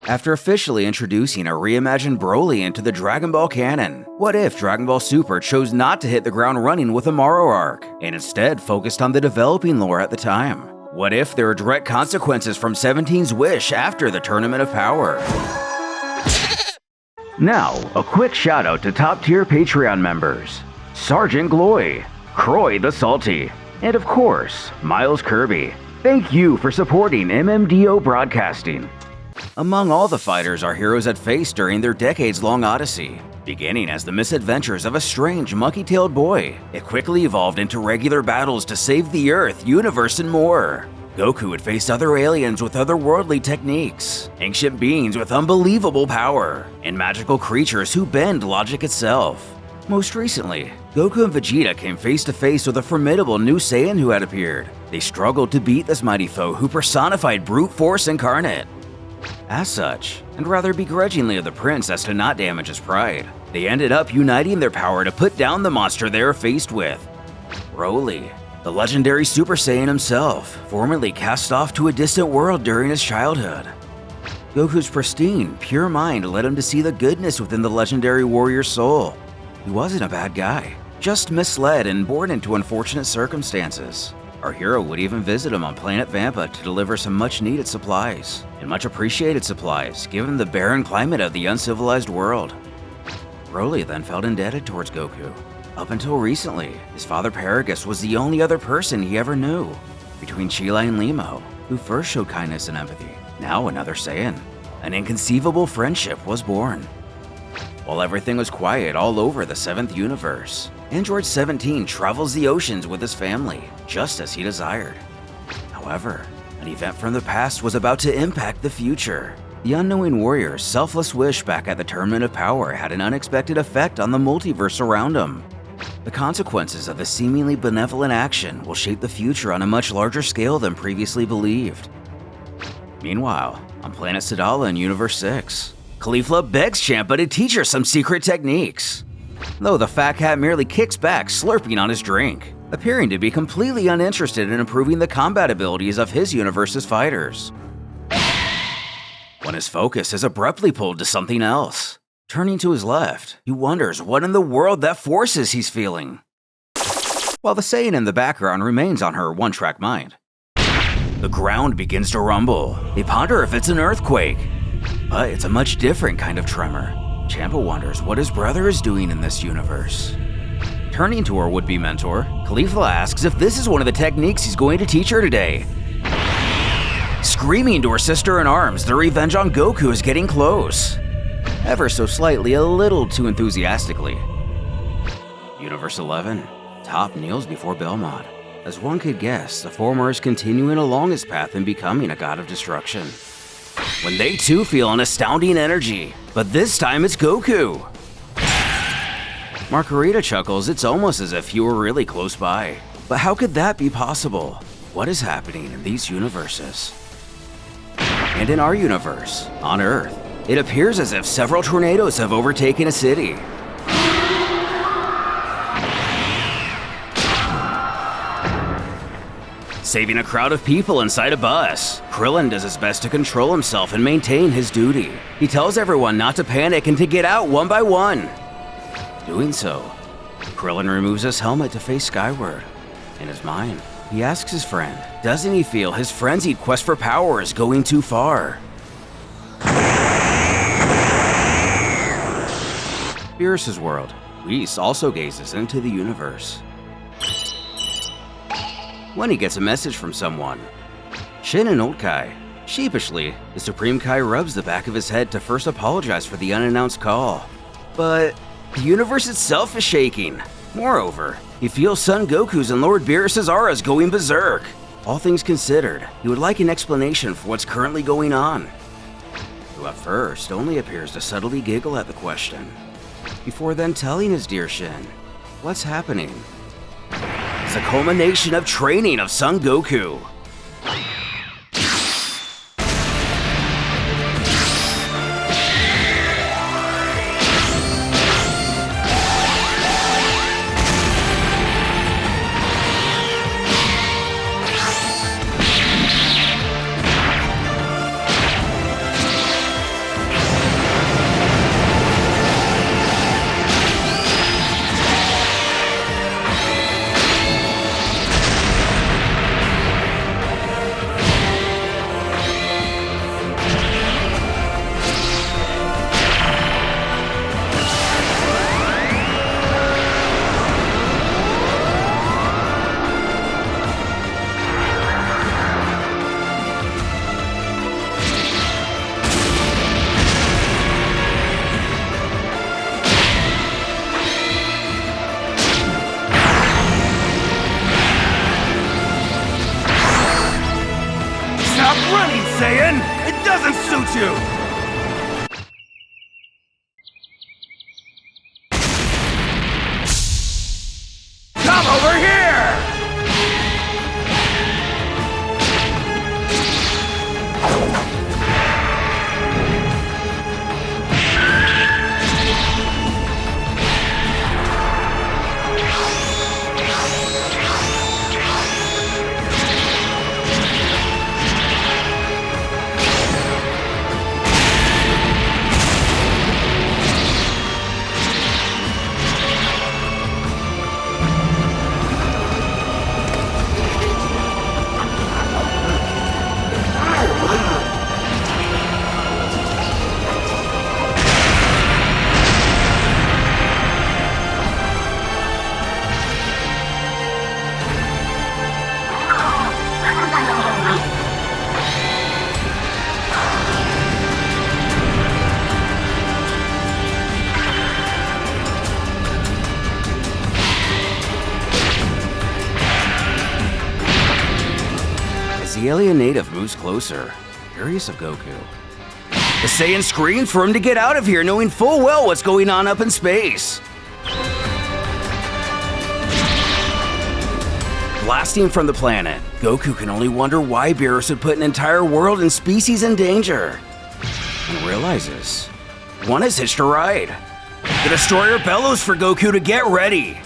After officially introducing a reimagined Broly into the Dragon Ball canon, what if Dragon Ball Super chose not to hit the ground running with the Moro arc, and instead focused on the developing lore at the time? What if there are direct consequences from 17's wish after the Tournament of Power? Now, a quick shout out to top tier Patreon members: Sergeant Gloy, Croy the Salty, and of course, Miles Kirby. Thank you for supporting MMDO Broadcasting. Among all the fighters our heroes had faced during their decades-long odyssey, beginning as the misadventures of a strange, monkey-tailed boy, it quickly evolved into regular battles to save the Earth, universe, and more. Goku would face other aliens with otherworldly techniques, ancient beings with unbelievable power, and magical creatures who bend logic itself. Most recently, Goku and Vegeta came face to face with a formidable new Saiyan who had appeared. They struggled to beat this mighty foe who personified brute force incarnate. As such, and rather begrudgingly of the prince as to not damage his pride, they ended up uniting their power to put down the monster they were faced with. Broly, the legendary Super Saiyan himself, formerly cast off to a distant world during his childhood. Goku's pristine, pure mind led him to see the goodness within the legendary warrior's soul. He wasn't a bad guy, just misled and born into unfortunate circumstances. Our hero would even visit him on planet Vampa to deliver some much-needed supplies, and much-appreciated supplies given the barren climate of the uncivilized world. Broly then felt indebted towards Goku. Up until recently, his father Paragus was the only other person he ever knew. Between Chilai and Limo, who first showed kindness and empathy, now another Saiyan, an inconceivable friendship was born. While everything was quiet all over the 7th universe, Android 17 travels the oceans with his family, just as he desired. However, an event from the past was about to impact the future. The unknowing warrior's selfless wish back at the Tournament of Power had an unexpected effect on the multiverse around him. The consequences of this seemingly benevolent action will shape the future on a much larger scale than previously believed. Meanwhile, on planet Sadala in Universe 6, Caulifla begs Champa to teach her some secret techniques, though the fat cat merely kicks back, slurping on his drink, appearing to be completely uninterested in improving the combat abilities of his universe's fighters. When his focus is abruptly pulled to something else, turning to his left, he wonders what in the world that force is he's feeling, while the Saiyan in the background remains on her one-track mind. The ground begins to rumble. They ponder if it's an earthquake, but it's a much different kind of tremor. Champa wonders what his brother is doing in this universe. Turning to her would-be mentor, Caulifla asks if this is one of the techniques he's going to teach her today. Screaming to her sister in arms, the revenge on Goku is getting close. Ever so slightly, a little too enthusiastically. Universe 11, Top kneels before Belmont. As one could guess, the former is continuing along his path and becoming a god of destruction. When they too feel an astounding energy, but this time it's Goku. Margarita chuckles, it's almost as if you were really close by. But how could that be possible? What is happening in these universes? And in our universe, on Earth, it appears as if several tornadoes have overtaken a city. Saving a crowd of people inside a bus, Krillin does his best to control himself and maintain his duty. He tells everyone not to panic and to get out one by one. Doing so, Krillin removes his helmet to face skyward. In his mind, he asks his friend, doesn't he feel his frenzied quest for power is going too far? Beerus's world, Whis also gazes into the universe. When he gets a message from someone, Shin and Old Kai. Sheepishly, the Supreme Kai rubs the back of his head to first apologize for the unannounced call. But the universe itself is shaking. Moreover, he feels Son Goku's and Lord Beerus's auras going berserk. All things considered, he would like an explanation for what's currently going on. Who at first only appears to subtly giggle at the question, before then telling his dear Shin what's happening. It's a culmination of training of Son Goku. you! Come over here! The alien native moves closer, curious of Goku. The Saiyan screams for him to get out of here, knowing full well what's going on up in space. Blasting from the planet, Goku can only wonder why Beerus would put an entire world and species in danger. And realizes, one has hitched a ride. The Destroyer bellows for Goku to get ready.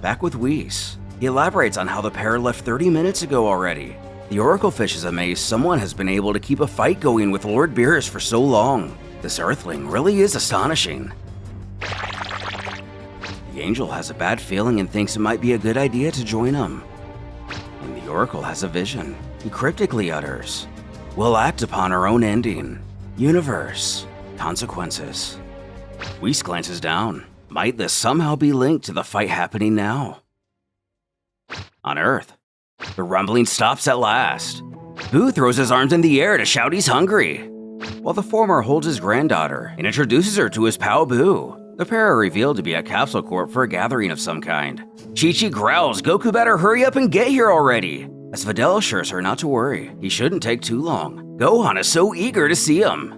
Back with Whis, he elaborates on how the pair left 30 minutes ago already. The Oracle Fish is amazed someone has been able to keep a fight going with Lord Beerus for so long. This Earthling really is astonishing. The Angel has a bad feeling and thinks it might be a good idea to join him. And the Oracle has a vision. He cryptically utters, "We'll act upon our own ending. Universe. Consequences." Whis glances down. Might this somehow be linked to the fight happening now? On Earth, the rumbling stops at last. Boo throws his arms in the air to shout he's hungry, while the former holds his granddaughter and introduces her to his pal Boo. The pair are revealed to be a capsule corp for a gathering of some kind. Chi-Chi growls Goku better hurry up and get here already, as Videl assures her not to worry, he shouldn't take too long. Gohan is so eager to see him.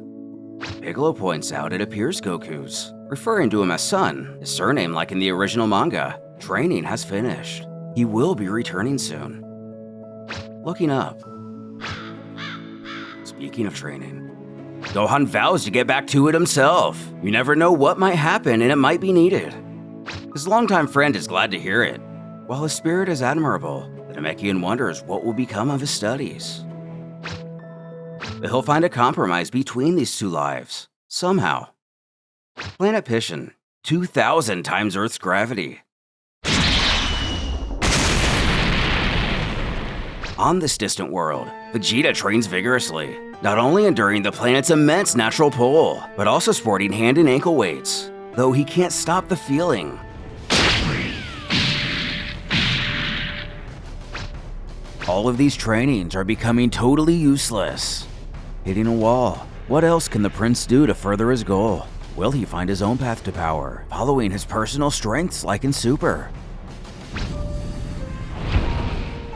Piccolo points out it appears Goku's, referring to him as son, his surname like in the original manga. Training has finished. He will be returning soon. Looking up. Speaking of training, Gohan vows to get back to it himself. You never know what might happen and it might be needed. His longtime friend is glad to hear it. While his spirit is admirable, the Namekian wonders what will become of his studies. But he'll find a compromise between these two lives, somehow. Planet Pishin, 2,000 times Earth's gravity. On this distant world, Vegeta trains vigorously, not only enduring the planet's immense natural pull, but also sporting hand and ankle weights, though he can't stop the feeling. All of these trainings are becoming totally useless. Hitting a wall, what else can the prince do to further his goal? Will he find his own path to power, following his personal strengths like in Super?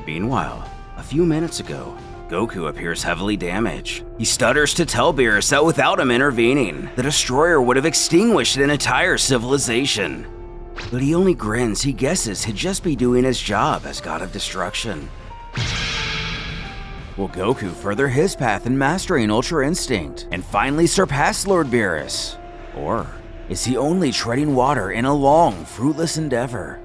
Meanwhile, a few minutes ago, Goku appears heavily damaged. He stutters to tell Beerus that without him intervening, the Destroyer would have extinguished an entire civilization. But he only grins. He guesses he'd just be doing his job as God of Destruction. Will Goku further his path in mastering Ultra Instinct and finally surpass Lord Beerus? Or is he only treading water in a long, fruitless endeavor?